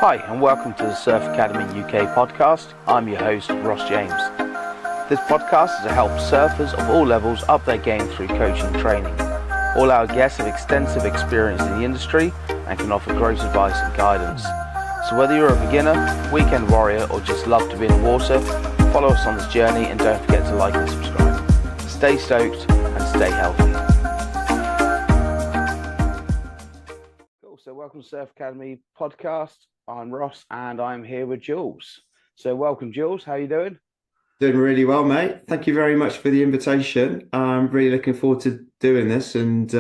Hi, and welcome to the Surf Academy UK podcast. I'm your host, Ross James. This podcast is to help surfers of all levels up their game through coaching and training. All our guests have extensive experience in the industry and can offer great advice and guidance. So whether you're a beginner, weekend warrior, or just love to be in the water, follow us on this journey and don't forget to like and subscribe. Stay stoked and stay healthy. Cool, so welcome to Surf Academy podcast. I'm Ross and I'm here with Jools. So welcome, Jools. How are you doing? Doing really well, mate. Thank you very much for the invitation. I'm really looking forward to doing this and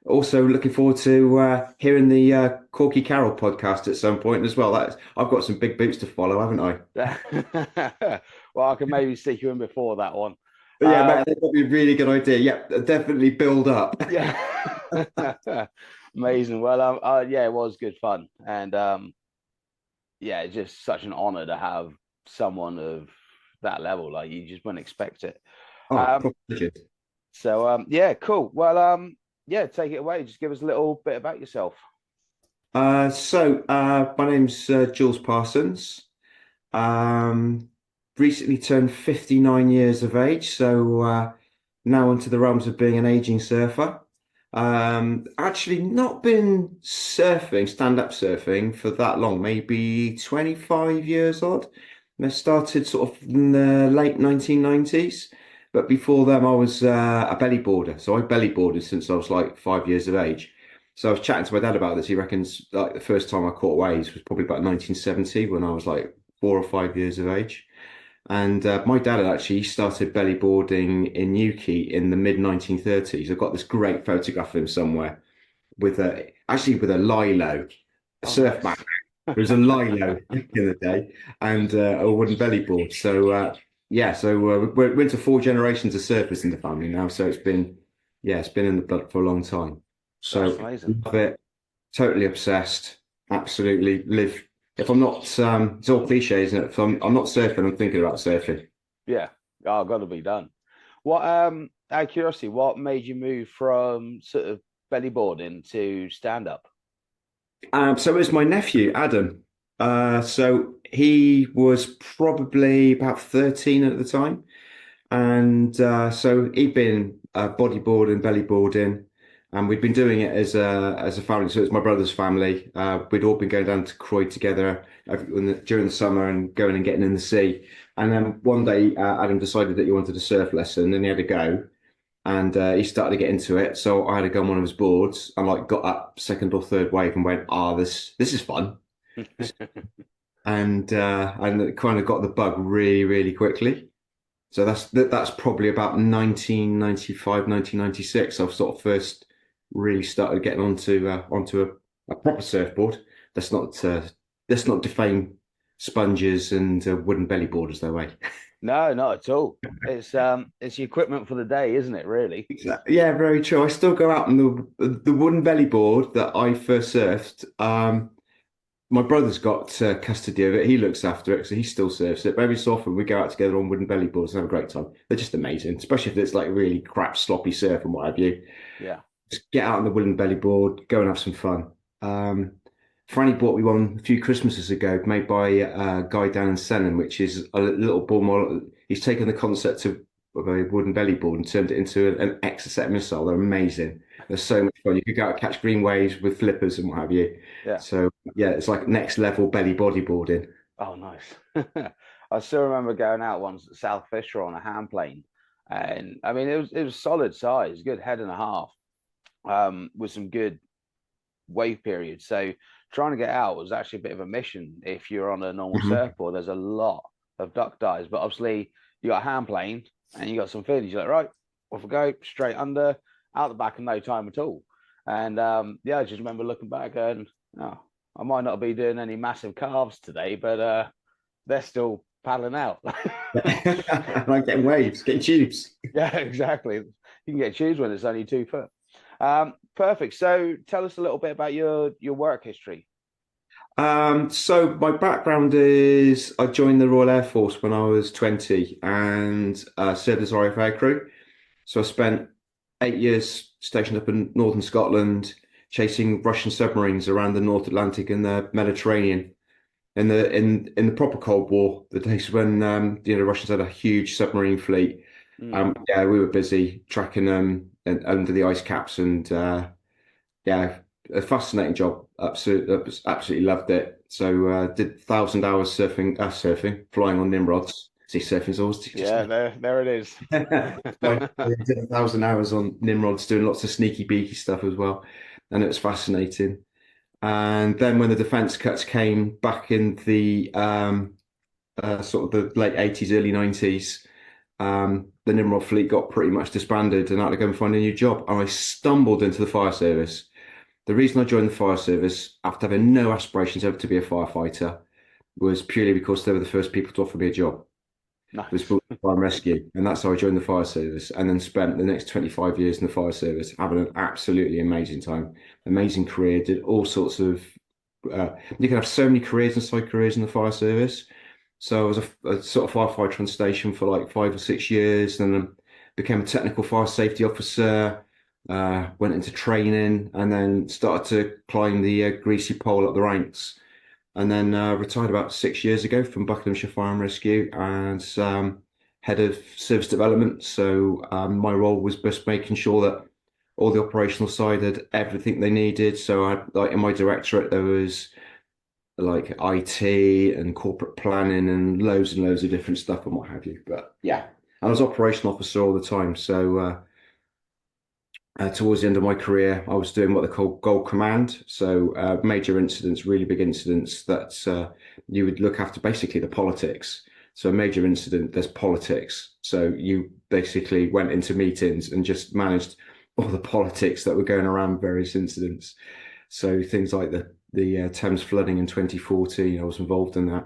also looking forward to hearing the Corky Carroll podcast at some point as well. I've got some big boots to follow, haven't I? Well, I can maybe stick you in before that one. But yeah, mate, that'd be a really good idea. Yeah, definitely build up. Yeah. Amazing. Well, yeah, it was good fun. And yeah, it's just such an honor to have someone of that level. Like, you just wouldn't expect it. Oh, Yeah, cool. Well, yeah, take it away. Just give us a little bit about yourself. My name's Jools Parsons. Recently turned 59 years of age, so now into the realms of being an aging surfer. Actually not been surfing, stand-up surfing for that long, maybe 25 years odd. And I started sort of in the late 1990s. But before then, I was a belly boarder. So I belly boarded since I was like 5 years of age. So I was chatting to my dad about this. He reckons like the first time I caught waves was probably about 1970 when I was like 4 or 5 years of age. And my dad had actually started belly boarding in Newquay in the mid 1930s. I've got this great photograph of him somewhere with a lilo, a Oh, surf mat. nice. There was a lilo back in the day and a wooden belly board. So we're into four generations of surfers in the family now. So it's been in the blood for a long time. That's So amazing. love it, totally obsessed, absolutely live. If I'm not, it's all cliche, isn't it? If I'm not surfing, I'm thinking about surfing. Yeah. Oh, got to be done. What, out of curiosity, what made you move from sort of belly boarding to stand up? So it was my nephew, Adam. So he was probably about 13 at the time. And so he'd been bodyboarding, belly boarding, and we'd been doing it as a family. So it's my brother's family. We'd all been going down to Croyd together during the summer and going and getting in the sea. And then one day, Adam decided that he wanted a surf lesson, and he had to go. And he started to get into it. So I had to go on one of his boards and like got up second or third wave and went, this is fun. And it kind of got the bug really, really quickly. So that's probably about 1995, 1996. I've sort of first really started getting onto a proper surfboard. Let's not defame sponges and wooden belly boarders their way. No, not at all. It's the equipment for the day, isn't it, really? Exactly. Yeah, very true. I still go out on the wooden belly board that I first surfed. My brother's got custody of it. He looks after it, so he still surfs it. But every so often we go out together on wooden belly boards and have a great time. They're just amazing, especially if it's like really crap, sloppy surf and what have you. Yeah. Just get out on the wooden belly board, go and have some fun. Franny bought me one a few Christmases ago, made by a guy down in Senham, which is a little board model. He's taken the concept of a wooden belly board and turned it into an Exocet missile. They're amazing. They're so much fun. You could go out and catch green waves with flippers and what have you. Yeah. So yeah, it's like next level belly bodyboarding. Oh, nice. I still remember going out once at South Fisher on a hand plane, and I mean it was solid size, good head and a half, with some good wave periods. So trying to get out was actually a bit of a mission. If you're on a normal Mhm. surfboard, there's a lot of duck dives, but obviously you got a hand plane and you got some feelings. You're like, right, off we go, straight under, out the back in no time at all. And yeah, I just remember looking back and oh, I might not be doing any massive calves today, but they're still paddling out. Like getting waves, getting tubes. Yeah, exactly. You can get tubes when it's only 2 foot. Perfect. So tell us a little bit about your work history. So my background is I joined the Royal Air Force when I was 20 and served as RAF aircrew. So I spent 8 years stationed up in northern Scotland, chasing Russian submarines around the North Atlantic and the Mediterranean. in the proper Cold War, the days when the Russians had a huge submarine fleet. Mm. Yeah, we were busy tracking them under the ice caps, and yeah, a fascinating job. Absolutely loved it. So did 1,000 hours flying on Nimrods. See, surfing's always just Yeah, there it is. like we did 1,000 hours on Nimrods, doing lots of sneaky beaky stuff as well, and it was fascinating. And then when the defence cuts came back in the sort of the late 80s, early 90s, the Nimrod fleet got pretty much disbanded and I had to go and find a new job. And I stumbled into the fire service. The reason I joined the fire service, after having no aspirations ever to be a firefighter, was purely because they were the first people to offer me a job. It was Nice. for fire and rescue, and that's how I joined the fire service. And then spent the next 25 years in the fire service, having an absolutely amazing time, amazing career. Did all sorts of. You can have so many careers and side careers in the fire service. So I was a sort of firefighter on station for like 5 or 6 years, then became a technical fire safety officer. Went into training, and then started to climb the greasy pole up the ranks. And then retired about 6 years ago from Buckinghamshire Fire and Rescue as head of service development. So my role was just making sure that all the operational side had everything they needed. So like in my directorate, there was like IT and corporate planning and loads of different stuff and what have you. But yeah, I was operational officer all the time. So towards the end of my career, I was doing what they call Gold Command. So major incidents, really big incidents that you would look after basically the politics. So a major incident, there's politics. So you basically went into meetings and just managed all the politics that were going around various incidents. So things like the Thames flooding in 2014, I was involved in that.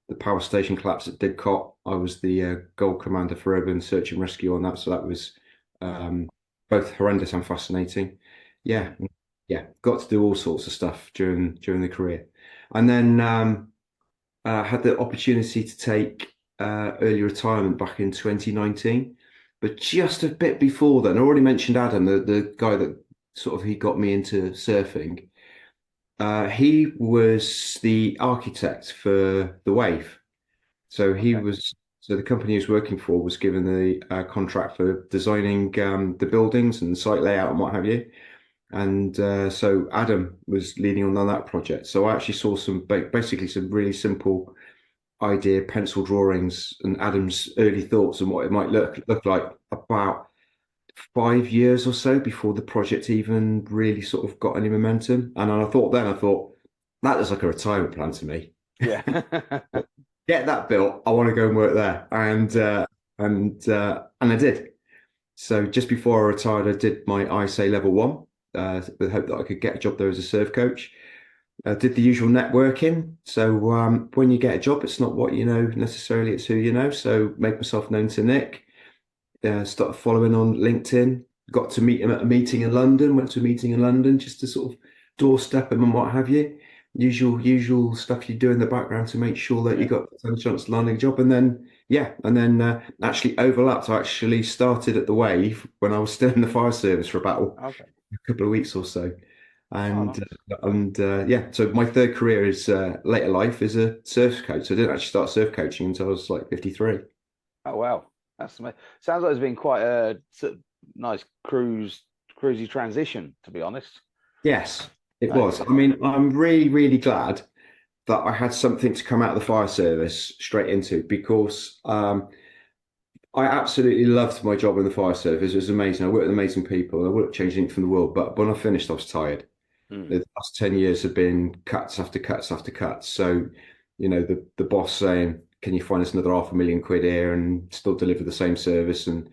The power station collapse at Didcot, I was the Gold Commander for Urban Search and Rescue on that. So that was both horrendous and fascinating. Yeah, yeah, got to do all sorts of stuff during the career, and then had the opportunity to take early retirement back in 2019. But just a bit before then, I already mentioned Adam, the guy that sort of he got me into surfing. He was the architect for the wave. So he Okay. was, so the company he was working for was given the contract for designing the buildings and the site layout and what have you. And so Adam was leading on that project. So I actually saw basically some really simple idea pencil drawings and Adam's early thoughts on what it might look like about 5 years or so before the project even really sort of got any momentum. And I thought that is like a retirement plan to me. Yeah. Get that built. I want to go and work there, and I did. So just before I retired, I did my ISA level one with hope that I could get a job there as a surf coach. I did the usual networking. So when you get a job, it's not what you know necessarily; it's who you know. So make myself known to Nick. Started following on LinkedIn. Got to meet him at a meeting in London. Went to a meeting in London just to sort of doorstep him and what have you. Usual stuff you do in the background to make sure that you Yeah. got a chance of landing a job. And then actually overlapped. I actually started at the Wave when I was still in the fire service for about Okay. a couple of weeks or so. Oh, And nice. yeah, so my third career is later life is a surf coach. So I didn't actually start surf coaching until I was like 53. Oh, wow. That's amazing. Sounds like it's been quite a sort of nice cruisy transition, to be honest. Yes, it Uh, was. I mean, I'm really, really glad that I had something to come out of the fire service straight into because I absolutely loved my job in the fire service. It was amazing. I worked with amazing people. I wouldn't change anything from the world. But when I finished, I was tired. mm, The last 10 years have been cuts after cuts after cuts. So, the boss saying, can you find us another £500,000 here and still deliver the same service? And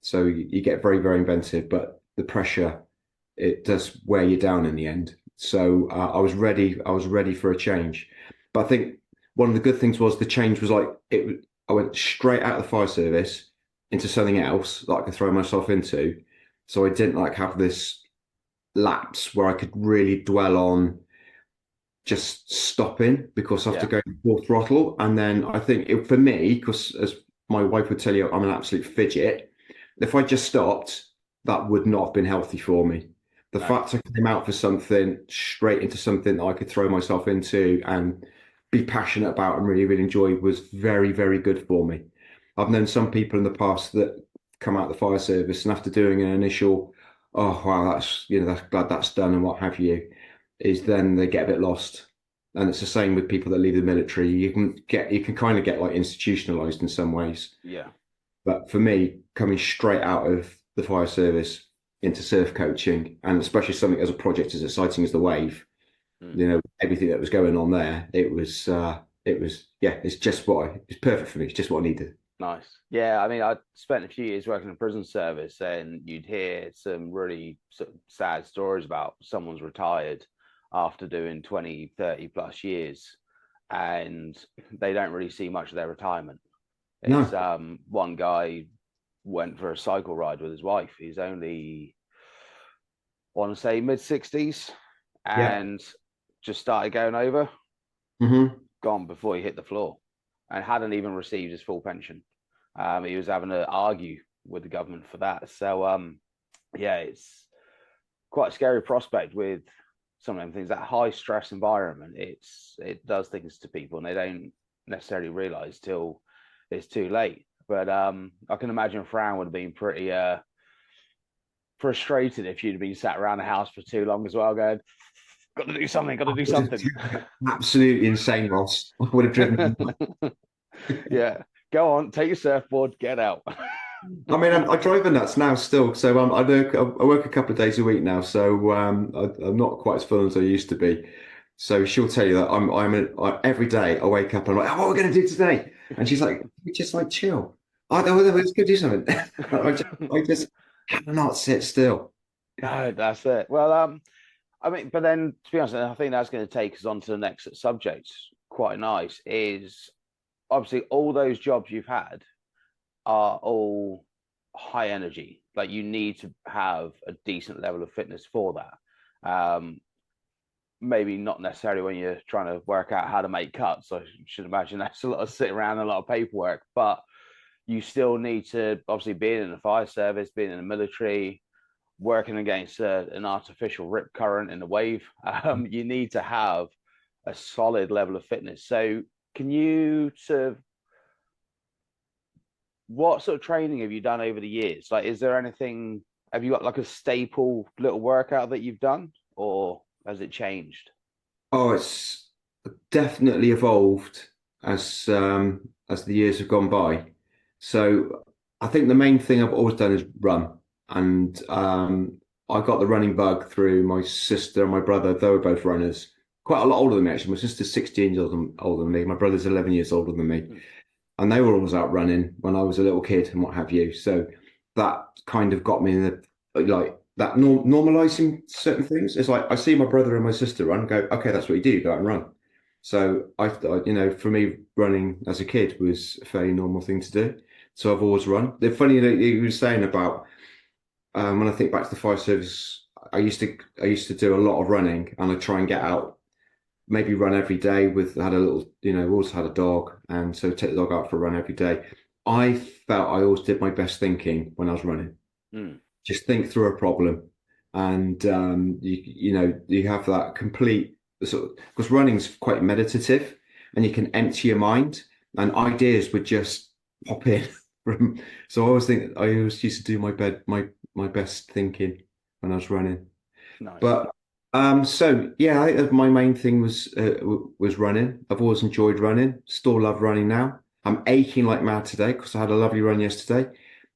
so you get very, very inventive, but the pressure, it does wear you down in the end. So I was ready for a change. But I think one of the good things was the change was like, I went straight out of the fire service into something else that I could throw myself into. So I didn't like have this lapse where I could really dwell on just stopping because I have to yeah. go full throttle. And then I think for me, because as my wife would tell you, I'm an absolute fidget. If I just stopped, that would not have been healthy for me. The No. fact I came out for something straight into something that I could throw myself into and be passionate about and really, really enjoy was very, very good for me. I've known some people in the past that come out of the fire service and after doing an initial, oh wow, that's glad that's done and what have you, is then they get a bit lost. And it's the same with people that leave the military. You can kind of get like institutionalized in some ways. Yeah. But for me, coming straight out of the fire service into surf coaching, and especially something as a project as exciting as the wave, everything that was going on there, it's perfect for me. It's just what I needed. Nice. Yeah, I mean, I spent a few years working in prison service, and you'd hear some really sort of sad stories about someone's retired after doing 20, 30 plus years, and they don't really see much of their retirement. It's No. one guy went for a cycle ride with his wife. He's only, I want to say, mid-60s, Yeah. and just started going over, Hmm. gone before he hit the floor, and hadn't even received his full pension. He was having to argue with the government for that. So, yeah, it's quite a scary prospect with some of them things. That high stress environment, it does things to people, and they don't necessarily realize till it's too late. But I can imagine Fran would have been pretty frustrated if you'd been sat around the house for too long as well, going, "Got to do something, got to do something." Absolutely insane, Ross. I would have driven. Yeah, go on, take your surfboard, get out. I mean, I drive a nuts now still. So I work a couple of days a week now. So I'm not quite as full as I used to be. So she'll tell you that every day I wake up and I'm like, oh, what are we going to do today? And she's like, we just like chill. I know, let's go do something. I just cannot sit still. No, that's it. Well, I mean, but then to be honest, I think that's going to take us on to the next subject. Quite nice is obviously all those jobs you've had are all high energy. Like you need to have a decent level of fitness for that. Maybe not necessarily when you're trying to work out how to make cuts. I should imagine that's a lot of sitting around and a lot of paperwork, but you still need to, obviously being in the fire service, being in the military, working against an artificial rip current in the wave, you need to have a solid level of fitness. So can you sort of, what sort of training have you done over the years? Like, is there anything, have you got like a staple little workout that you've done, or has it changed? Oh, it's definitely evolved as the years have gone by. So I think the main thing I've always done is run, and I got the running bug through my sister and my brother. They were both runners, quite a lot older than me actually. My sister's 16 years older than me. My brother's 11 years older than me, and they were always out running when I was a little kid and what have you. So that kind of got me in the like that normalizing certain things. It's like I see my brother and my sister run, go, okay, that's what you do, go out and run. So for me, running as a kid was a fairly normal thing to do. So I've always run. The funny that you were saying about when I think back to the fire service, I used to do a lot of running, and I try and get out, maybe run every day. Had a little, we also had a dog, and so take the dog out for a run every day. I felt I always did my best thinking when I was running. Mm. Just think through a problem, and you have that complete sort of, because running's quite meditative, and you can empty your mind, and ideas would just pop in. So I always used to do my best thinking when I was running. Nice. But so yeah, I think my main thing was running. I've always enjoyed running. Still love running now. I'm aching like mad today because I had a lovely run yesterday.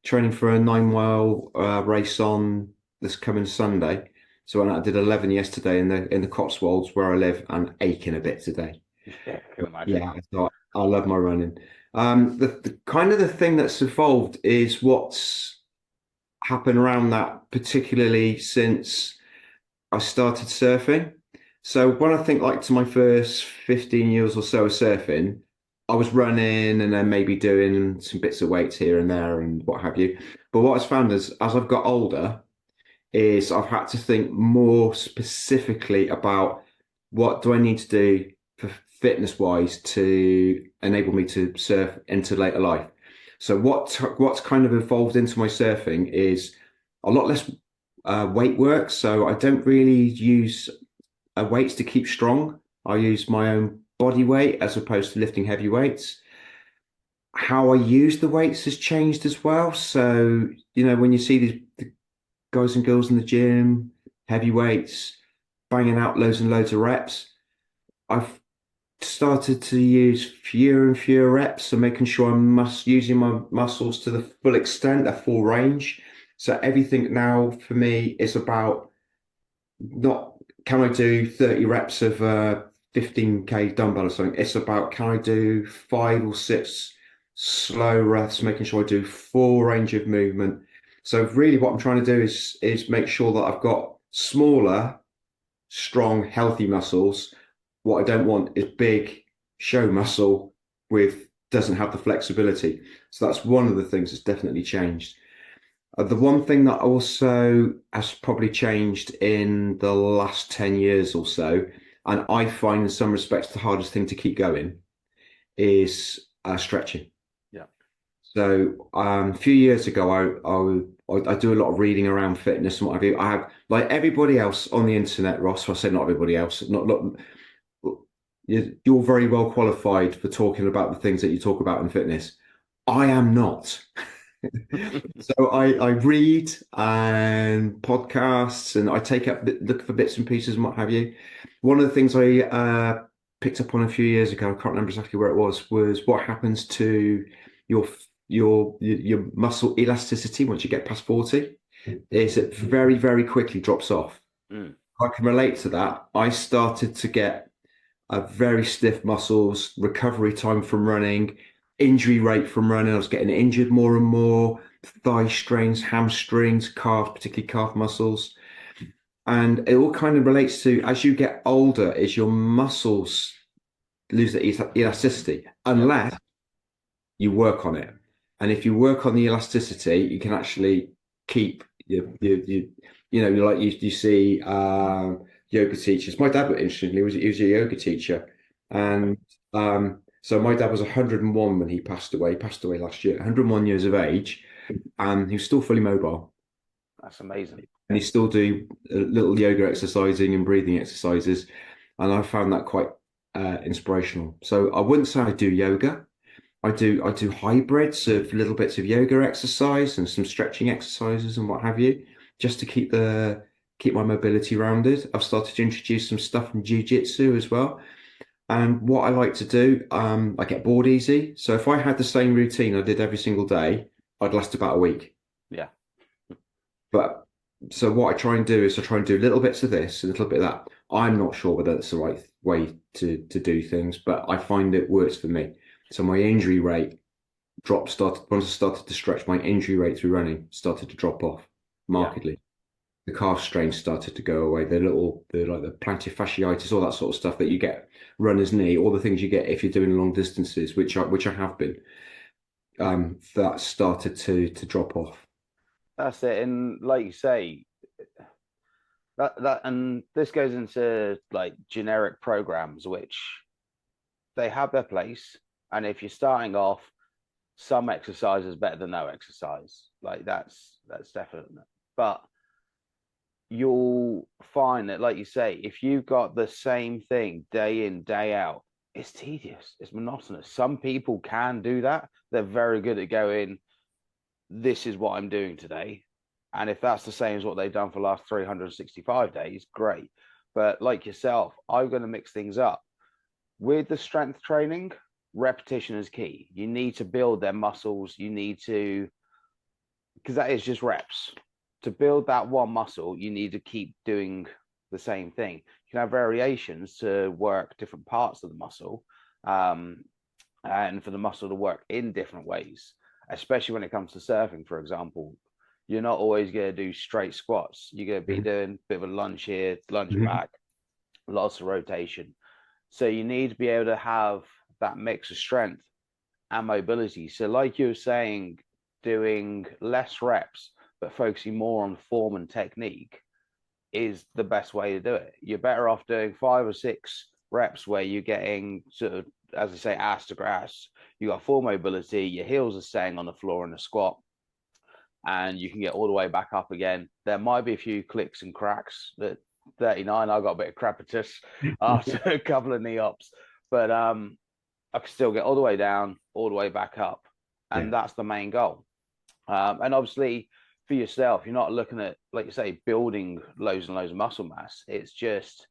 Training for a 9 mile race on this coming Sunday. So I did 11 yesterday in the Cotswolds where I live, and aching a bit today. Yeah, I can imagine. Yeah, so I love my running. The kind of the thing that's evolved is what's happened around that, particularly since I started surfing. So when I think like to my first 15 years or so of surfing, I was running and then maybe doing some bits of weights here and there and what have you. But what I've found is as I've got older, is I've had to think more specifically about what do I need to do for fitness wise to enable me to surf into later life. So what's kind of evolved into my surfing is a lot less weight work. So I don't really use weights to keep strong. I use my own body weight as opposed to lifting heavy weights. How I use the weights has changed as well. So, when you see the guys and girls in the gym, heavy weights, banging out loads and loads of reps, I've started to use fewer and fewer reps, so making sure I'm using my muscles to the full extent, their full range. So everything now for me is about not can I do 30 reps of 15K dumbbell or something. It's about can I do 5 or 6 slow reps, making sure I do full range of movement. So really what I'm trying to do is make sure that I've got smaller, strong, healthy muscles. What I don't want is big show muscle with doesn't have the flexibility. So that's one of the things that's definitely changed. The one thing that also has probably changed in the last 10 years or so, and I find in some respects the hardest thing to keep going, is stretching. Yeah. So a few years ago, I do a lot of reading around fitness and what have you. I have, like everybody else on the internet, Ross. I say not everybody else, not you're very well qualified for talking about the things that you talk about in fitness. I am not. So I read and podcasts and I take up look for bits and pieces and what have you. One of the things I picked up on a few years ago, I can't remember exactly where it was what happens to your your muscle elasticity once you get past 40 is it very, very quickly drops off. Mm. I can relate to that. I started to get very stiff muscles, recovery time from running, injury rate from running. I was getting injured more and more, thigh strains, hamstrings, calf, particularly calf muscles. And it all kind of relates to as you get older, is your muscles lose the elasticity unless you work on it. And if you work on the elasticity, you can actually keep you see yoga teachers. My dad, interestingly, he was a yoga teacher, and so my dad was 101 when he passed away. He passed away last year, 101 years of age, and he was still fully mobile. That's amazing. And he still do little yoga exercising and breathing exercises, and I found that quite inspirational. So I wouldn't say I do yoga. I do hybrids of little bits of yoga exercise and some stretching exercises and what have you, just to keep my mobility rounded. I've started to introduce some stuff from jiu-jitsu as well. And what I like to do, I get bored easy. So if I had the same routine I did every single day, I'd last about a week. Yeah. But so what I try and do is I try and do little bits of this, a little bit of that. I'm not sure whether it's the right way to do things, but I find it works for me. So my injury rate started once I started to stretch, my injury rate through running started to drop off markedly. The calf strain started to go away. The plantar fasciitis, all that sort of stuff that you get runner's knee, all the things you get if you're doing long distances, which I have been, that started to drop off. That's it. And like you say, that and this goes into like generic programs, which they have their place. And if you're starting off, some exercise is better than no exercise. Like that's definite. But you'll find that, like you say, if you've got the same thing day in, day out, it's tedious, it's monotonous. Some people can do that. They're very good at going, this is what I'm doing today. And if that's the same as what they've done for the last 365 days, great. But like yourself, I'm going to mix things up. With the strength training, repetition is key. You need to build their muscles. You need to, because that is just reps. To build that one muscle, you need to keep doing the same thing. You can have variations to work different parts of the muscle, and for the muscle to work in different ways, especially when it comes to surfing, for example. You're not always going to do straight squats. You're going to be doing a bit of a lunge here, lunge back, lots of rotation. So you need to be able to have that mix of strength and mobility. So like you were saying, doing less reps, but focusing more on form and technique is the best way to do it. You're better off doing 5 or 6 reps where you're getting sort of, as I say, ass to grass. You got full mobility, your heels are staying on the floor in a squat, and you can get all the way back up again. There might be a few clicks and cracks. At 39, I got a bit of crepitus after a couple of knee ups, but I could still get all the way down, all the way back up, Yeah. and that's the main goal. And obviously, for yourself, you're not looking at, like you say, building loads and loads of muscle mass. It's just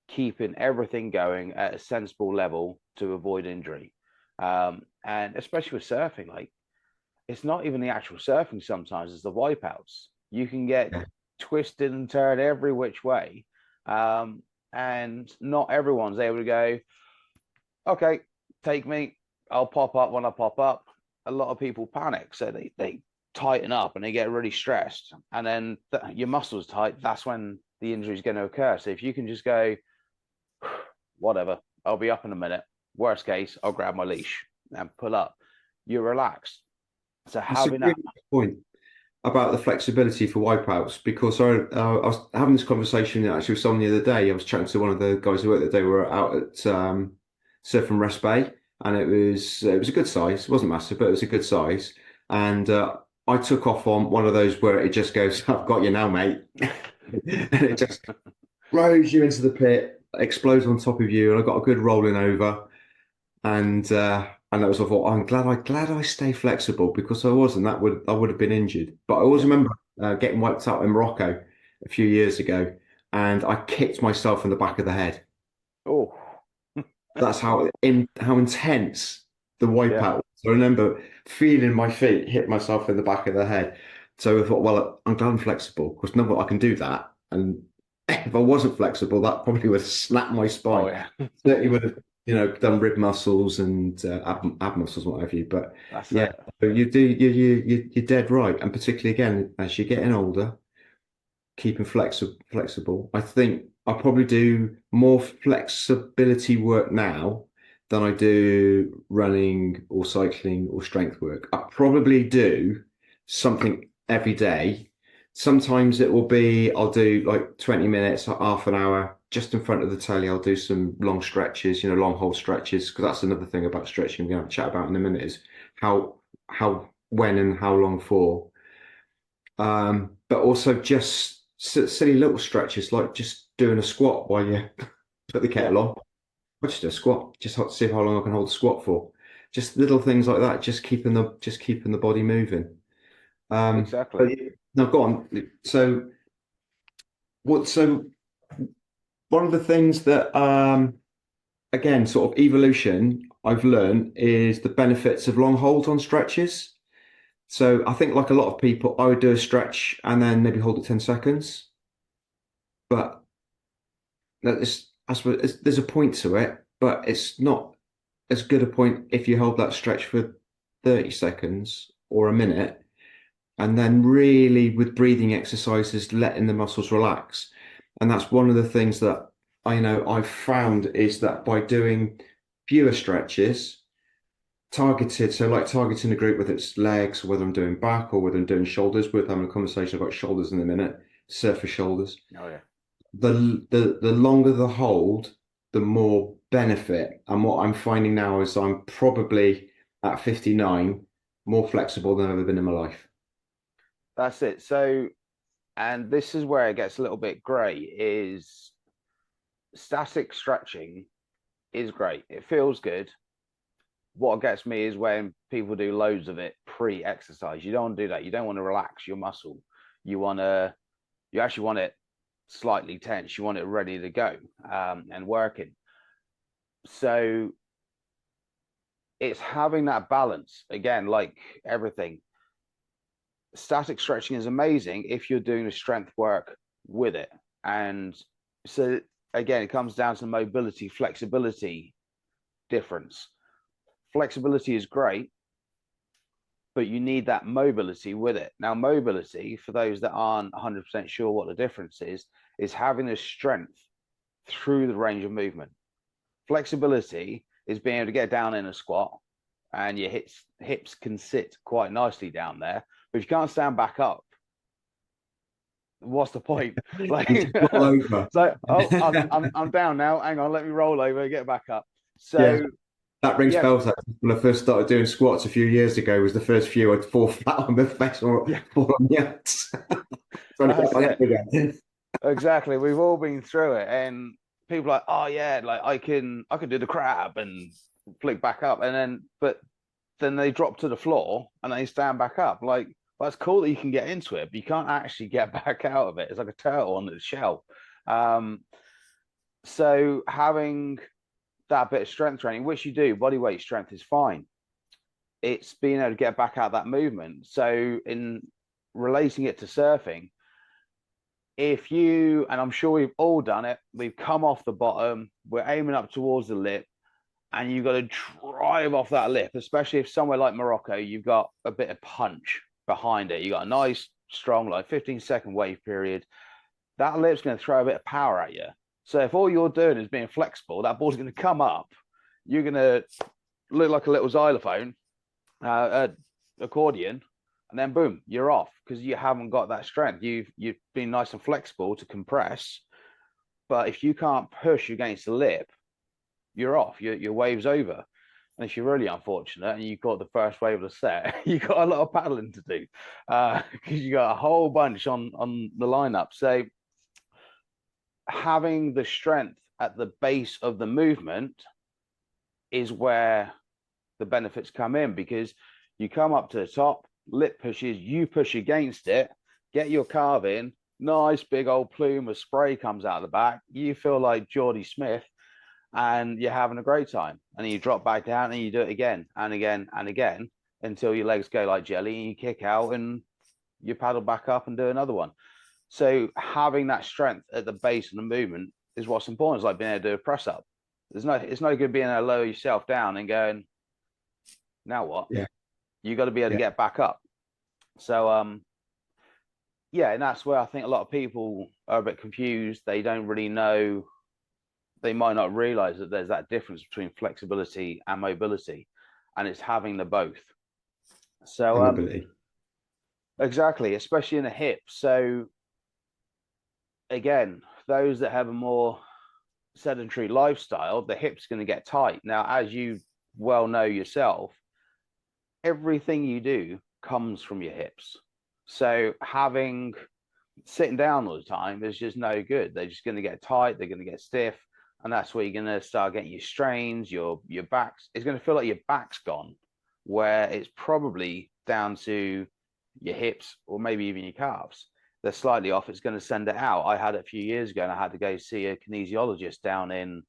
keeping everything going at a sensible level to avoid injury. And especially with surfing, like it's not even the actual surfing sometimes, it's the wipeouts. You can get Yeah. twisted and turned every which way. And not everyone's able to go, okay, take me, I'll pop up when I pop up. A lot of people panic, so they tighten up and they get really stressed. And then your muscles tight, that's when the injury is going to occur. So if you can just go, whatever, I'll be up in a minute. Worst case, I'll grab my leash and pull up. You're relaxed. So That's a having really that, good point about the flexibility for wipeouts, because I was having this conversation actually with someone the other day. I was chatting to one of the guys who worked that they were out at Surf and Rest Bay, and it was a good size. It wasn't massive, but it was a good size. And I took off on one of those where it just goes, "I've got you now, mate," and it just throws you into the pit, explodes on top of you, and I got a good rolling over. And that was I thought I'm glad I stay flexible, because I would have been injured. But I always yeah. remember getting wiped out in Morocco a few years ago, and I kicked myself in the back of the head. Oh, That's how intense the yeah, wipeout was. I remember feeling my feet hit myself in the back of the head. So I thought, well, I'm glad I'm flexible, because no, I can do that. And if I wasn't flexible, that probably would have snapped my oh spine. yeah, Certainly would have, done rib muscles and ab muscles, what have you. But that's yeah, it. but you're dead right. And particularly again, as you're getting older, keeping flexible. I think I probably do more flexibility work now than I do running or cycling or strength work. I probably do something every day. Sometimes it will be I'll do like 20 minutes, half an hour, just in front of the telly. I'll do some long stretches, long hold stretches, because that's another thing about stretching we're going to chat about in a minute, is when and how long for. But also just silly little stretches, like just doing a squat while you put the Yeah, kettle on. Or just do a squat, just see how long I can hold the squat for. Just little things like that, just keeping the body moving. exactly. But now go on. So one of the things that again, sort of evolution I've learned is the benefits of long holds on stretches. So I think, like a lot of people, I would do a stretch and then maybe hold it 10 seconds. But I suppose there's a point to it, but it's not as good a point if you hold that stretch for 30 seconds or a minute, and then really with breathing exercises, letting the muscles relax. And that's one of the things that I know I've found, is that by doing fewer stretches, targeted, so like targeting a group, whether it's legs or whether I'm doing back or whether I'm doing shoulders. We're having a conversation about shoulders in a minute, surface shoulders. Oh yeah, The longer the hold, the more benefit. And what I'm finding now is I'm probably at 59 more flexible than I've ever been in my life. that's it. So, and this is where it gets a little bit grey. Is static stretching is great. It feels good. What gets me is when people do loads of it pre-exercise. You don't want to do that. You don't want to relax your muscle. You actually want it slightly tense. You want it ready to go and working. So it's having that balance again, like everything. Static stretching is amazing if you're doing the strength work with it. And so again, it comes down to mobility, flexibility difference. Flexibility is great, but you need that mobility with it. Now, mobility, for those that aren't 100% sure what the difference is having the strength through the range of movement. Flexibility is being able to get down in a squat and your hips can sit quite nicely down there. But if you can't stand back up, what's the point? Like, You just roll over. so oh, I'm down now. Hang on, let me roll over, get back up. Yeah, So that rings yeah, bells. Actually. When I first started doing squats a few years ago, was the first few I'd fall flat on the face or yeah, fall on the ass. Trying to get that's back it. up again. Exactly. We've all been through it, and people are like, oh yeah, like I can do the crab and flick back up, and then they drop to the floor and they stand back up. Like, well, that's cool that you can get into it, but you can't actually get back out of it. It's like a turtle on its shell. Um, so having that bit of strength training, which you do, body weight strength is fine. It's being able to get back out that movement. So in relating it to surfing, if you, and I'm sure we've all done it, we've come off the bottom, we're aiming up towards the lip, and you've got to drive off that lip, especially if somewhere like Morocco, you've got a bit of punch behind it. You've got a nice, strong, like 15-second wave period. That lip's going to throw a bit of power at you. So if all you're doing is being flexible, that ball's going to come up. You're going to look like a little xylophone, accordion, and then boom, you're off because you haven't got that strength. You've been nice and flexible to compress, but if you can't push against the lip, you're off. Your wave's over. And if you're really unfortunate and you caught the first wave of the set, you got a lot of paddling to do because you got a whole bunch on the lineup. So having the strength at the base of the movement is where the benefits come in, because you come up to the top, lip pushes, you push against it, get your carve in, nice big old plume of spray comes out of the back. You feel like Geordie Smith and you're having a great time. And then you drop back down and you do it again and again and again until your legs go like jelly and you kick out and you paddle back up and do another one. So having that strength at the base of the movement is what's important. It's like being able to do a press up. It's no good being able to lower yourself down and going, now what? Yeah. You got to be able to get back up. So yeah, and that's where I think a lot of people are a bit confused. They don't really know, they might not realize that there's that difference between flexibility and mobility, and it's having the both. So Mobility. exactly, especially in the hips. So again, those that have a more sedentary lifestyle, the hip's going to get tight. Now, as you well know yourself, everything you do comes from your hips. So sitting down all the time is just no good. They're just going to get tight. They're going to get stiff. And that's where you're going to start getting your strains, your backs. It's going to feel like your back's gone, where it's probably down to your hips or maybe even your calves. They're slightly off. It's going to send it out. I had it a few years ago and I had to go see a kinesiologist down in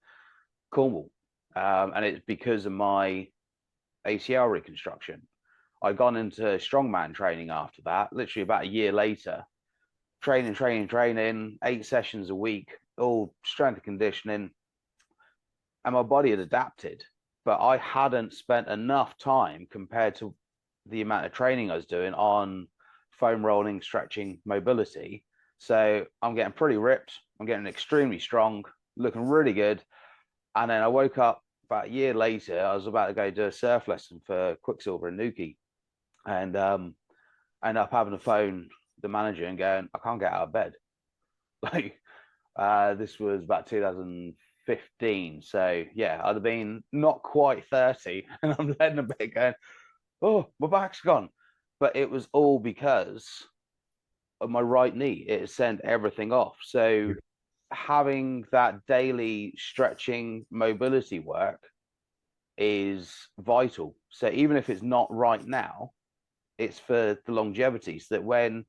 Cornwall. And it's because of my ACL reconstruction. I'd gone into strongman training after that, literally about a year later, training, 8 sessions a week, all strength and conditioning. And my body had adapted, but I hadn't spent enough time compared to the amount of training I was doing on foam rolling, stretching, mobility. So I'm getting pretty ripped. I'm getting extremely strong, looking really good. And then I woke up about a year later. I was about to go do a surf lesson for Quicksilver and Nuki, and ended up having to phone the manager and going, I can't get out of bed. Like, this was about 2015. So yeah, I'd have been not quite 30 and I'm letting a bit going, oh, my back's gone. But it was all because of my right knee. It sent everything off. So having that daily stretching mobility work is vital. So even if it's not right now, it's for the longevity, so that when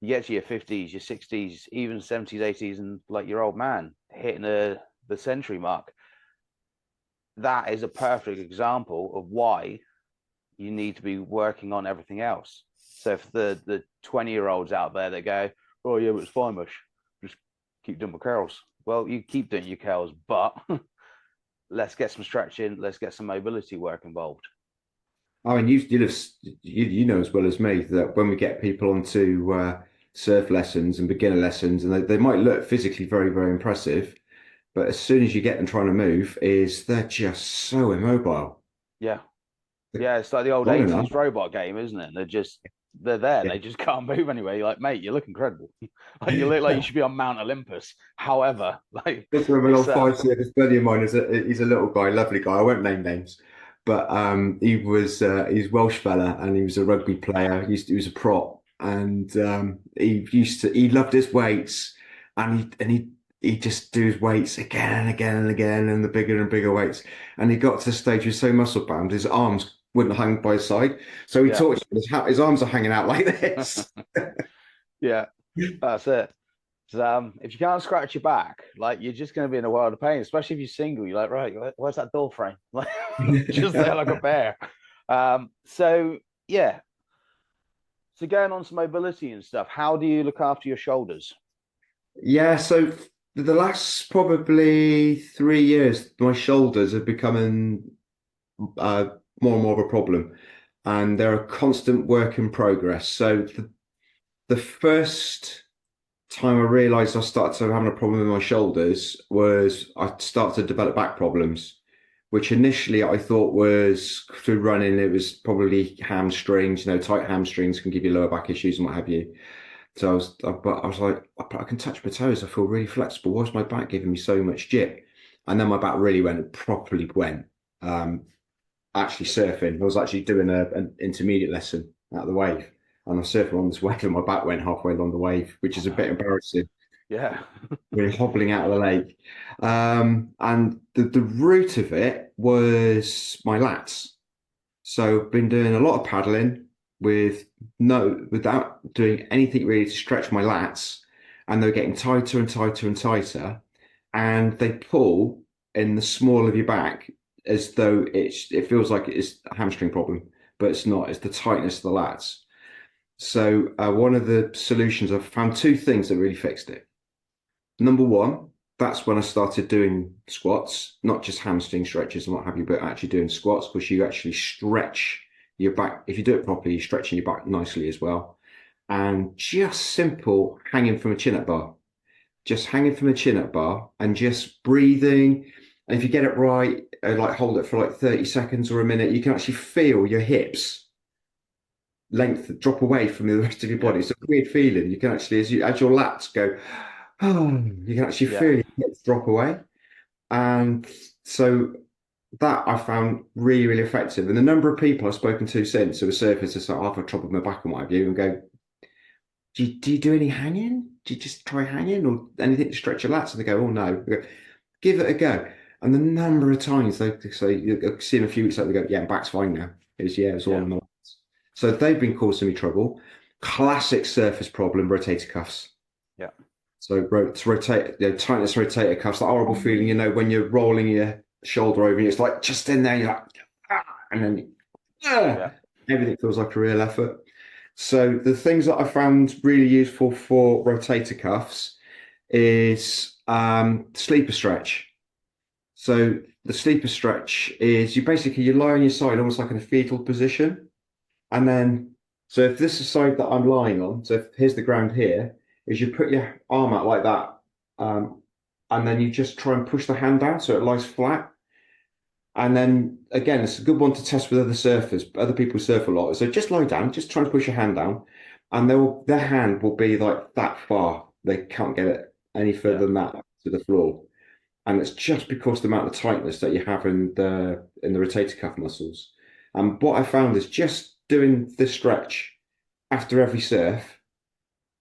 you get to your 50s, your 60s, even 70s, 80s, and like your old man hitting the century mark, that is a perfect example of why you need to be working on everything else. So for the 20-year-olds out there that go, oh yeah, but it's fine, mush, just keep doing my curls. Well, you keep doing your curls, but let's get some stretching, let's get some mobility work involved. I mean, you know as well as me that when we get people onto surf lessons and beginner lessons, and they might look physically very, very impressive, but as soon as you get them trying to move, they're just so immobile. Yeah. Yeah, it's like the old 80s robot game, isn't it? They're there. Yeah. They just can't move anyway. You're like, mate, you look incredible. Like, you look like you should be on Mount Olympus. However, like, this from an old 5 buddy of mine. He's a little guy, lovely guy. I won't name names, but he's Welsh fella, and he was a rugby player. He was a prop, and he loved his weights, and he he'd just do his weights again and again and again, and the bigger and bigger weights. And he got to the stage where he was so muscle bound, his arms wouldn't hang by his side. So he Yeah. tortured his arms are hanging out like this. Yeah, that's it. So, if you can't scratch your back, like you're just going to be in a world of pain, especially if you're single. You're like, right, where's that door frame? Like, just there like a bear. So yeah. So going on to mobility and stuff, how do you look after your shoulders? Yeah, so the last probably 3 years, my shoulders have becoming uh, more and more of a problem, and they're a constant work in progress. So the first time I realized I started to having a problem with my shoulders was I started to develop back problems, which initially I thought was through running. It was probably hamstrings, tight hamstrings can give you lower back issues and what have you. So but I was like, I can touch my toes. I feel really flexible. Why's my back giving me so much jip? And then my back really properly went. Um, actually surfing. I was actually doing an intermediate lesson out of the wave, and I was surfing on this wave, and my back went halfway along the wave, which is a bit embarrassing. Yeah. We're hobbling out of the lake, and the root of it was my lats. So I've been doing a lot of paddling without doing anything really to stretch my lats, and they're getting tighter and tighter and tighter, and they pull in the small of your back as though it feels like it's a hamstring problem, but it's not. It's the tightness of the lats. So one of the solutions, I've found two things that really fixed it. Number one, that's when I started doing squats, not just hamstring stretches and what have you, but actually doing squats, because you actually stretch your back. If you do it properly, you're stretching your back nicely as well. And just simple hanging from a chin-up bar, just hanging from a chin-up bar and just breathing. And if you get it right, like hold it for like 30 seconds or a minute, you can actually feel your hips length drop away from the rest of your Yeah. body. It's a weird feeling. You can actually, as your lats go, oh, you can actually Yeah. feel your hips drop away. And so that I found really, really effective. And the number of people I've spoken to since who are surfers who say, I've had trouble with my back and what have you, and go, do you do any hanging? Do you just try hanging or anything to stretch your lats? And they go, oh no. I go, give it a go. And the number of times they say, you see in a few weeks later, they go, yeah, back's fine now. It's all Yeah. on the lats. So they've been causing me trouble. Classic surface problem, rotator cuffs. Yeah. So rotate, tightness rotator cuffs, that horrible feeling, when you're rolling your shoulder over and it's like just in there, you're like, ah, and then Yeah. everything feels like a real effort. So the things that I found really useful for rotator cuffs is sleeper stretch. So the sleeper stretch is you lie on your side almost like in a fetal position. And then, so if this is the side that I'm lying on, so here's the ground here, is you put your arm out like that, and then you just try and push the hand down so it lies flat. And then again, it's a good one to test with other surfers. Other people surf a lot. So just lie down, just try and push your hand down, and their hand will be like that far. They can't get it any Yeah. further than that to the floor. And it's just because the amount of tightness that you have in the rotator cuff muscles. And what I found is just doing this stretch after every surf,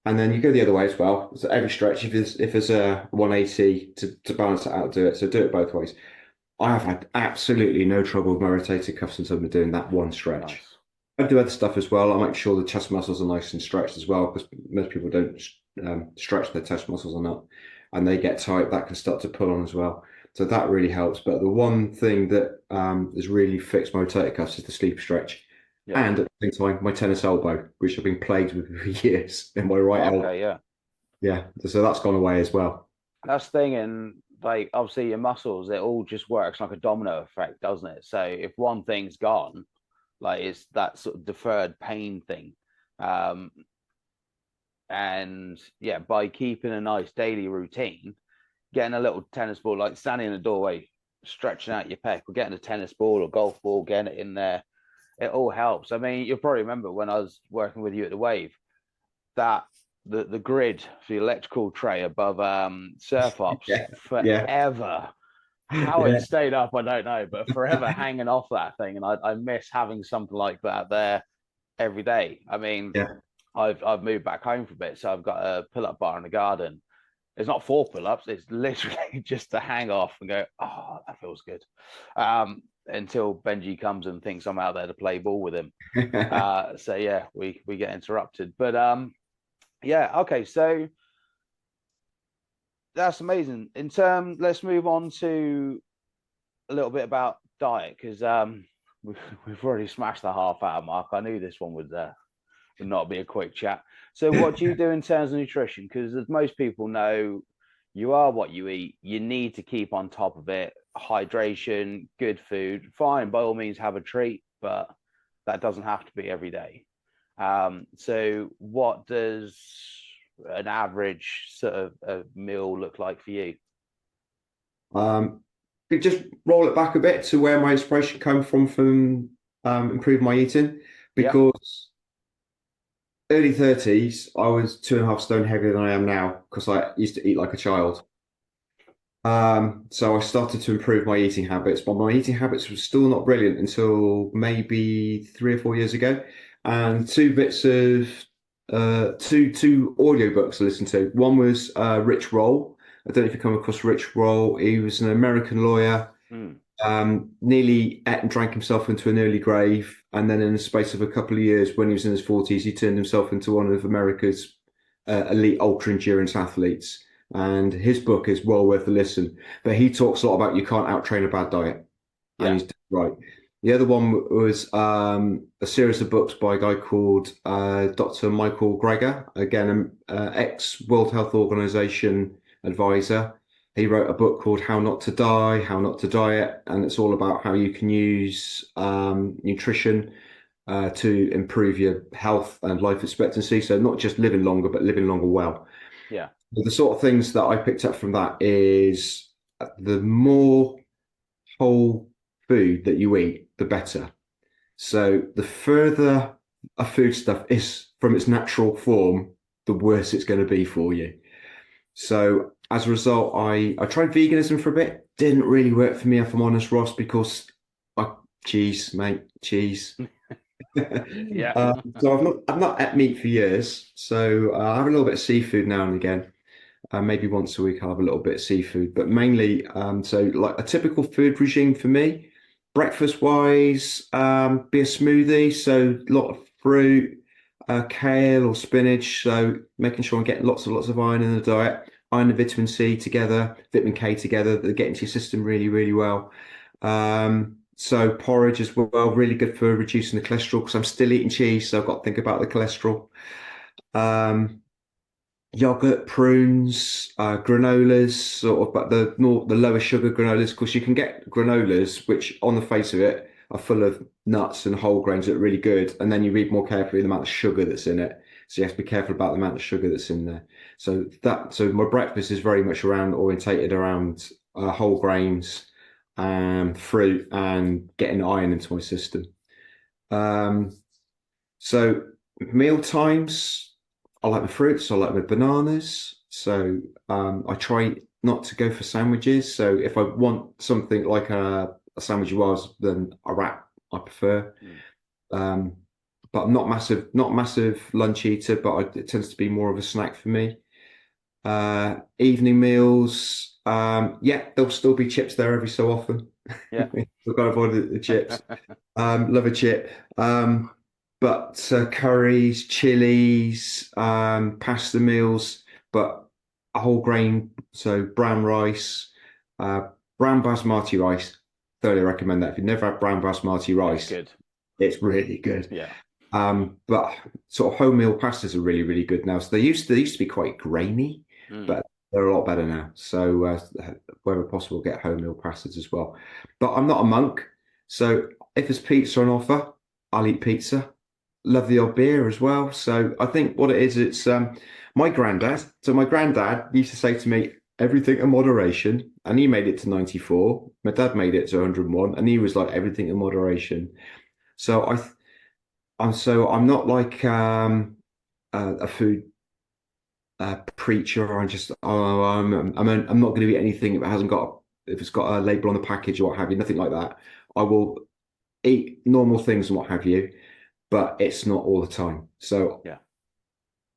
and then you go the other way as well. So every stretch, if there's a 180 to balance it out, do it. So do it both ways. I have had absolutely no trouble with my rotator cuffs since I've been doing that one stretch. Nice. I do other stuff as well. I make sure the chest muscles are nice and stretched as well, because most people don't stretch their chest muscles or not, and they get tight. That can start to pull on as well. So that really helps. But the one thing that has really fixed my rotator cuffs is the sleep stretch, Yeah. and at the same time, my tennis elbow, which I've been plagued with for years in my right elbow. Okay. Yeah. Yeah, so that's gone away as well. That's the thing, and like obviously your muscles, it all just works like a domino effect, doesn't it? So if one thing's gone, like it's that sort of deferred pain thing. Um, and yeah, by keeping a nice daily routine, getting a little tennis ball, like standing in the doorway, stretching out your pec, or getting a tennis ball or golf ball, getting it in there, it all helps. I mean, you'll probably remember when I was working with you at the Wave, that the grid for the electrical tray above surf ops Yeah, yeah, forever. How it yeah, stayed up, I don't know, but forever hanging off that thing, and I miss having something like that there every day. I mean, yeah. I've moved back home for a bit, so I've got a pull-up bar in the garden. it's not 4 pull-ups. It's literally just to hang off and go, oh, that feels good. Until Benji comes and thinks I'm out there to play ball with him. So yeah, we get interrupted. But yeah, okay, so that's amazing. Let's move on to a little bit about diet, because we've already smashed the half-hour mark. I knew this one would not be a quick chat. So what do you do in terms of nutrition? Because as most people know, you are what you eat. You need to keep on top of it. Hydration, good food. Fine, by all means, have a treat, but that doesn't have to be every day. So what does an average sort of a meal look like for you? Just roll it back a bit to where my inspiration came from improving my eating, Yeah. because early 30s, I was 2.5 stone heavier than I am now because I used to eat like a child. So I started to improve my eating habits, but my eating habits were still not brilliant until maybe 3 or 4 years ago. And two bits of two audiobooks I listened to. One was Rich Roll. I don't know if you come across Rich Roll. He was an American lawyer, Mm. nearly ate and drank himself into an early grave. And then in the space of a couple of years, when he was in his 40s, he turned himself into one of America's elite ultra endurance athletes. And his book is well worth a listen. But he talks a lot about you can't outtrain a bad diet. And Yeah. he's right. The other one was a series of books by a guy called Dr. Michael Greger, again, an ex-World Health Organization advisor. He wrote a book called How Not to Die, How Not to Diet, and it's all about how you can use nutrition to improve your health and life expectancy. So not just living longer, but living longer well. Yeah. But the sort of things that I picked up from that is the more whole food that you eat, the better. So the further a foodstuff is from its natural form, the worse it's going to be for you. So as a result, I tried veganism for a bit. Didn't really work for me, if I'm honest, Ross, because cheese, mate, cheese. Yeah. So I've not ate meat for years. So I have a little bit of seafood now and again. Maybe once a week I'll have a little bit of seafood, but mainly so like a typical food regime for me, breakfast wise, be a smoothie, so a lot of fruit, kale or spinach. So making sure I'm getting lots of iron in the diet, iron and vitamin C together, vitamin K together, that get into your system really, really well. So porridge as well, really good for reducing the cholesterol because I'm still eating cheese, so I've got to think about the cholesterol. Um, Yogurt, prunes, granolas, sort of, but the lower sugar granolas, because you can get granolas which, on the face of it, are full of nuts and whole grains that are really good, and then you read more carefully the amount of sugar that's in it. So you have to be careful about the amount of sugar that's in there. So my breakfast is very much orientated around whole grains, fruit, and getting iron into my system. So meal times. I like my fruits, I like my bananas. So I try not to go for sandwiches. So if I want something like a sandwich was, then a wrap I prefer. Um, but I'm not massive lunch eater, but it tends to be more of a snack for me. Evening meals, yeah, there'll still be chips there every so often. Yeah. We've got to avoid the chips. Love a chip. But curries, chilies, pasta meals, but a whole grain, so brown rice, brown basmati rice. Thoroughly recommend that. If you've never had brown basmati rice, Good. it's really good. Yeah. But sort of wholemeal pastas are really, really good now. So they used to be quite grainy, but they're a lot better now. So wherever possible, get wholemeal pastas as well. But I'm not a monk, so if there's pizza on offer, I'll eat pizza. Love the odd beer as well. So I think what it is, it's my granddad. So my granddad used to say to me, everything in moderation. And he made it to 94. My dad made it to 101. And he was like, everything in moderation. So I'm not like a food preacher, or I'm not going to eat anything if it's got a label on the package or what have you, nothing like that. I will eat normal things and what have you, but it's not all the time. So Yeah.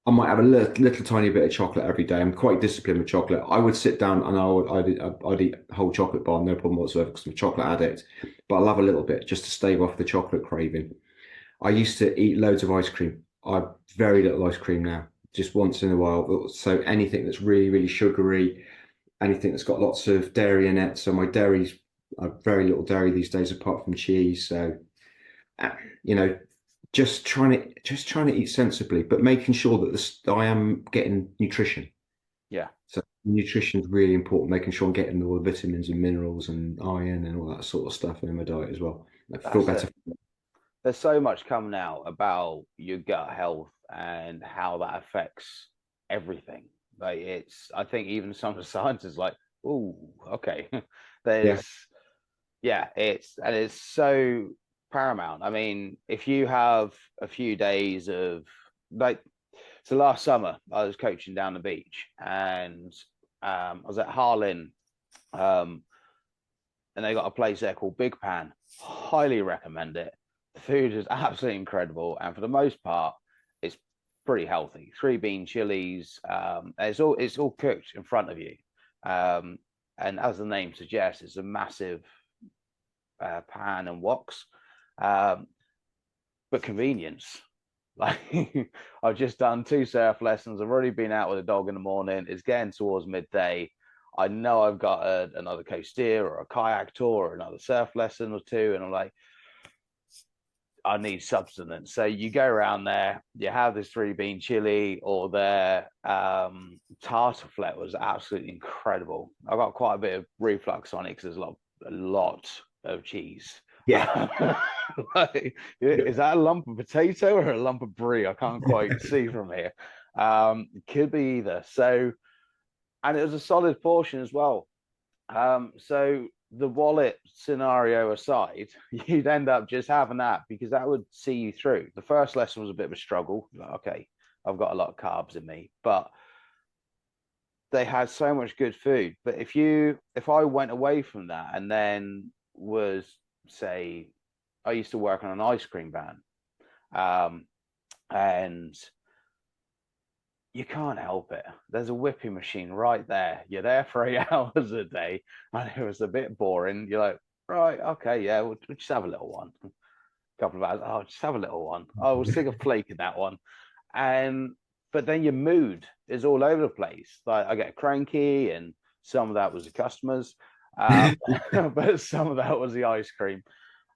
I might have a little tiny bit of chocolate every day. I'm quite disciplined with chocolate. I would sit down and I'd eat a whole chocolate bar, no problem whatsoever, because I'm a chocolate addict. But I love a little bit just to stave off the chocolate craving. I used to eat loads of ice cream. I very little ice cream now, just once in a while. So anything that's really, really sugary, anything that's got lots of dairy in it. So my dairy's very little dairy these days, apart from cheese. So uh, you know, just trying to eat sensibly, but making sure that I am getting nutrition. Yeah, So nutrition is really important, making sure I'm getting all the vitamins and minerals and iron and all that sort of stuff in my diet as well. I feel that's better. it. There's so much coming out about your gut health and how that affects everything. Like I think even some of the scientists like, oh, okay. Yeah, There's, yeah, it's so paramount. I mean, if you have a few days of like, so last summer I was coaching down the beach and I was at Harlin, um, and they got a place there called Big Pan. Highly recommend it. The food is absolutely incredible, and for the most part, it's pretty healthy. Three bean chilies. It's all cooked in front of you, um, and as the name suggests, it's a massive pan and woks, um, but convenience. Like I've just done two surf lessons. I've already been out with a dog in the morning. It's getting towards midday. I know I've got another coaster or a kayak tour or another surf lesson or two, and I'm like, I need substance. So you go around there, you have this three bean chili or their tartar flat was absolutely incredible. I got quite a bit of reflux on it because there's a lot of cheese. yeah, Like, is that a lump of potato or a lump of brie? I can't quite see from here. It could be either. So, and it was a solid portion as well. So the wallet scenario aside, you'd end up just having that because that would see you through. The first lesson was a bit of a struggle. Like, okay, I've got a lot of carbs in me, but they had so much good food. But if I went away from that and then was, say, I used to work on an ice cream van, um, and you can't help it. There's a whipping machine right there. You're there for 8 hours a day, and it was a bit boring. You're like, right, okay, yeah, we'll just have a little one. A couple of hours, oh, just have a little one. Oh, we'll stick a flake in that one. And but then your mood is all over the place. Like I get cranky, and some of that was the customers, but some of that was the ice cream.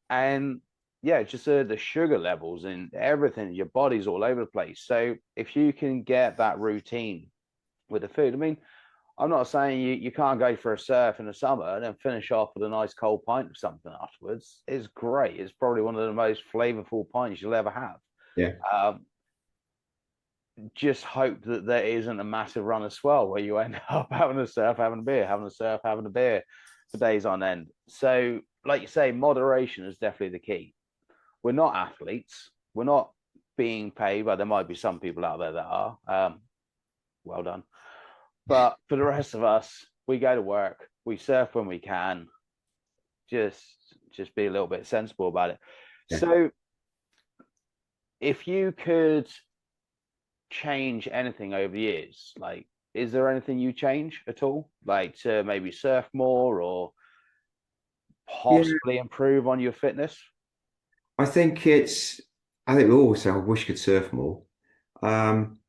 And yeah, just the sugar levels and everything, your body's all over the place. So if you can get that routine with the food, I mean, I'm not saying you can't go for a surf in the summer and then finish off with a nice cold pint of something afterwards. It's great. It's probably one of the most flavorful pints you'll ever have. yeah, Um, just hope that there isn't a massive run of swell where you end up having a surf, having a beer, having a surf, having a beer for days on end. So, like you say, moderation is definitely the key. We're not athletes. We're not being paid. Well, there might be some people out there that are. Well done. But for the rest of us, we go to work. We surf when we can. Just, just be a little bit sensible about it. yeah. So, if you could change anything over the years, like, is there anything you change at all, like to maybe surf more or Yeah, possibly improve on your fitness? I think it's. I think we always say, I wish I could surf more. Um,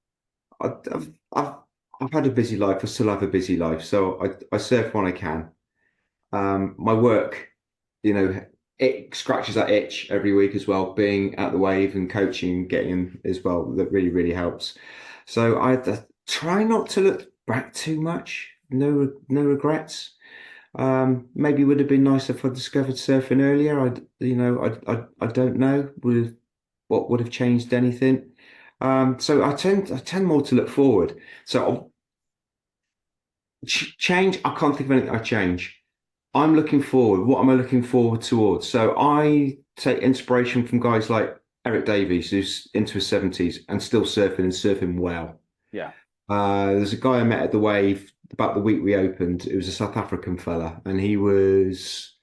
I've I've had a busy life. I still have a busy life, so I surf when I can. My work, it scratches that itch every week as well. Being at the wave and coaching, getting as well, that really, really helps. So I try not to look back too much. No regrets. Maybe it would have been nice if I discovered surfing earlier. I don't know what would have changed anything. So I tend more to look forward. So change, I can't think of anything I change. I'm looking forward. What am I looking forward towards? So I take inspiration from guys like Eric Davies, who's into his 70s and still surfing and surfing well. Yeah. There's a guy I met at the Wave about the week we opened. It was a South African fella, and he was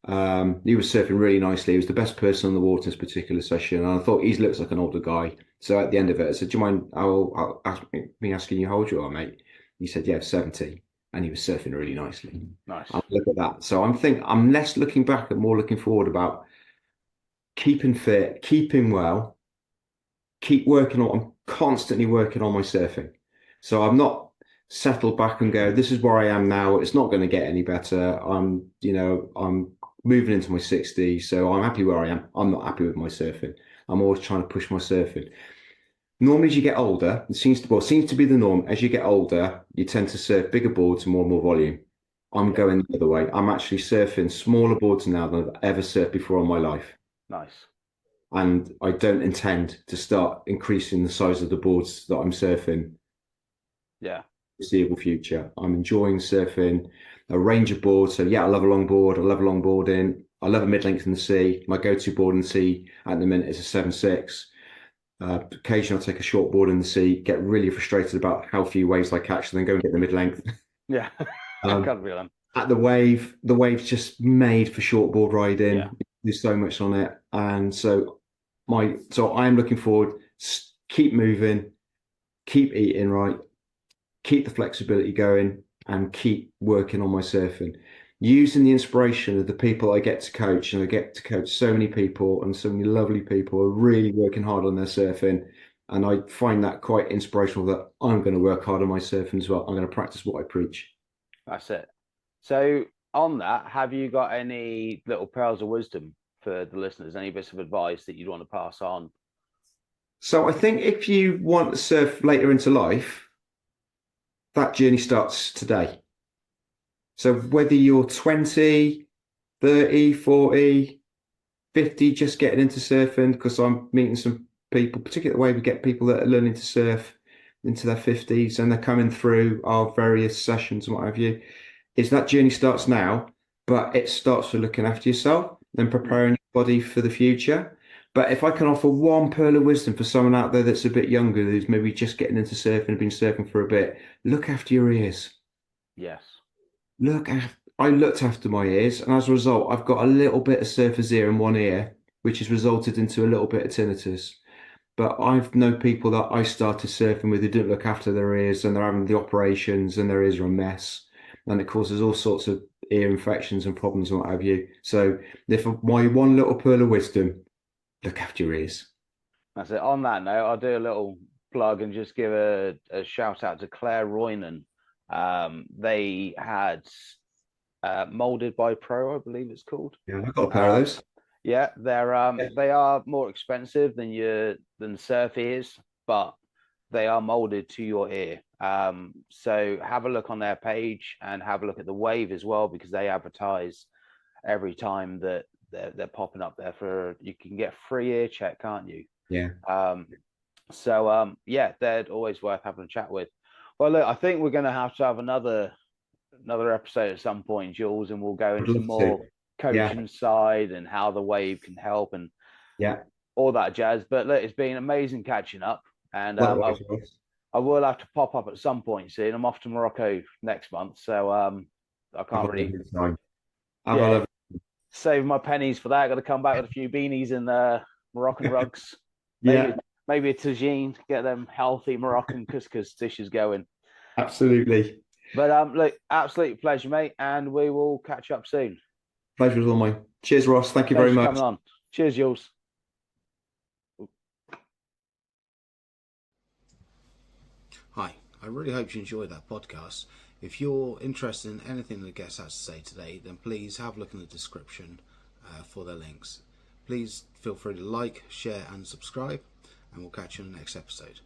He was surfing really nicely. He was the best person on the water in this particular session. And I thought he looks like an older guy. So at the end of it, I said, "Do you mind? I'll ask me asking you how old you are, mate." He said, "Yeah, 70." And he was surfing really nicely. Nice. And look at that. So I'm less looking back and more looking forward about keeping fit, keeping well, keep working on. I'm constantly working on my surfing. So I'm not settled back and go, this is where I am now. It's not going to get any better. I'm moving into my 60s, so I'm happy where I am. I'm not happy with my surfing. I'm always trying to push my surfing. Normally, as you get older, it seems to be the norm. As you get older, you tend to surf bigger boards and more and more volume. I'm Yeah. going the other way. I'm actually surfing smaller boards now than I've ever surfed before in my life. Nice. And I don't intend to start increasing the size of the boards that I'm surfing Yeah. foreseeable future. I'm enjoying surfing a range of boards. So yeah, I love a longboard. I love longboarding. I love a mid-length in the sea. My go-to board in the sea at the minute is a 7.6. Occasionally I'll take a short board in the sea, get really frustrated about how few waves I catch, and then go and get the mid-length. Yeah. Um, Can't be on. at the wave's just made for shortboard Yeah. riding. There's so much on it. And so I'm looking forward, keep moving, keep eating right, keep the flexibility going, and keep working on my surfing. Using the inspiration of the people I get to coach, and I get to coach so many people, and so many lovely people are really working hard on their surfing. And I find that quite inspirational that I'm going to work hard on my surfing as well. I'm going to practice what I preach. That's it. So on that, have you got any little pearls of wisdom for the listeners? Any bits of advice that you'd want to pass on? So I think if you want to surf later into life, that journey starts today. So whether you're 20, 30, 40, 50, just getting into surfing, because I'm meeting some people, particularly the way we get people that are learning to surf into their 50s and they're coming through our various sessions and what have you, is that journey starts now, but it starts with looking after yourself and Mm. preparing your body for the future. But if I can offer one pearl of wisdom for someone out there that's a bit younger, who's maybe just getting into surfing and been surfing for a bit, look after your ears. Yes. I looked after my ears, and as a result, I've got a little bit of surfer's ear in one ear, which has resulted into a little bit of tinnitus. But I've known people that I started surfing with who didn't look after their ears, and they're having the operations, and their ears are a mess, and it causes all sorts of ear infections and problems and what have you. So, if my one little pearl of wisdom, look after your ears. That's it. On that note, I'll do a little plug and just give a shout out to Claire Roynan. They had Molded by Pro, I believe it's called. Yeah, I've got a pair of Um, those. yeah, Yeah. they are more expensive than surf ears, but they are molded to your ear. So have a look on their page and have a look at the Wave as well, because they advertise every time that they're popping up there for you can get free ear check, can't you? Yeah, Um, yeah, they're always worth having a chat with. Well, look, I think we're going to have another episode at some point, Jules, and we'll go I'd into love to. more Yeah, coaching side and how the Wave can help and yeah. all that jazz. But look, it's been amazing catching up, and Likewise, Ross. I will have to pop up at some point soon. I'm off to Morocco next month, so I Have a can't really, lovely time. Have a yeah, lovely. save my pennies for that. Got to come back with a few beanies and Moroccan rugs, maybe Yeah, maybe a tagine, get them healthy Moroccan couscous dishes going. absolutely. But look, absolute pleasure, mate, and we will catch up soon. Pleasure was all mine. Cheers, Ross. Thank you very Thanks for much. coming on. Cheers, Jules. Hi, I really hope you enjoyed that podcast. If you're interested in anything the guest has to say today, then please have a look in the description for their links. Please feel free to like, share, and subscribe, and we'll catch you in the next episode.